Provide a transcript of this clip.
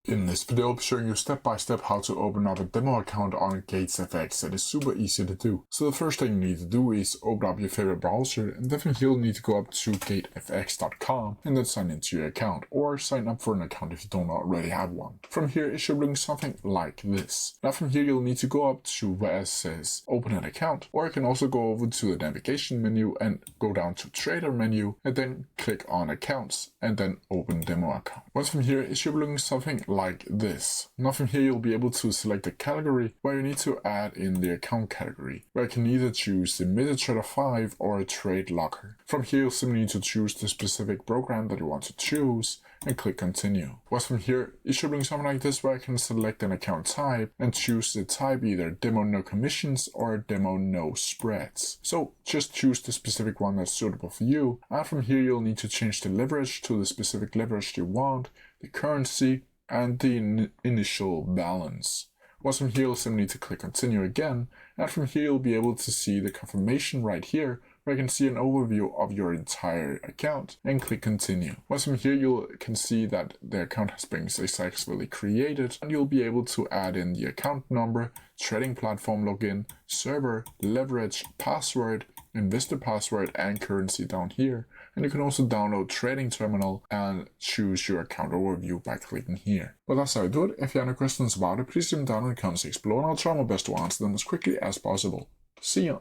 In this video, I'll be showing you step by step how to open up a demo account on GatesFX. It is super easy to do. So the first thing you need to do is open up your favorite browser, and definitely you'll need to go up to GatesFX.com and then sign into your account, or sign up for an account if you don't already have one. From here, it should look something like this. Now from here, you'll need to go up to where it says open an account, or you can also go over to the navigation menu and go down to trader menu and then click on accounts and then open demo account. Once from here, it should look something like this. Now from here, you'll be able to select a category where you need to add in the account category, where you can either choose the MetaTrader 5 or a trade locker. From here, you'll simply need to choose the specific program that you want to choose and click continue. Once from here, it should bring something like this where I can select an account type and choose the type either demo no commissions or demo no spreads. So just choose the specific one that's suitable for you. And from here, you'll need to change the leverage to the specific leverage you want, the currency, and the initial balance. Once from here, you'll simply need to click continue again. And from here, you'll be able to see the confirmation right here, where you can see an overview of your entire account and click continue. Once from here, you can see that the account has been successfully created, and you'll be able to add in the account number, trading platform login, server, leverage, password, investor password, and currency down here. And you can also download Trading Terminal and choose your account overview by clicking here. But that's how I do it. If you have any questions about it, please leave them down in the comments below, and I'll try my best to answer them as quickly as possible. See ya!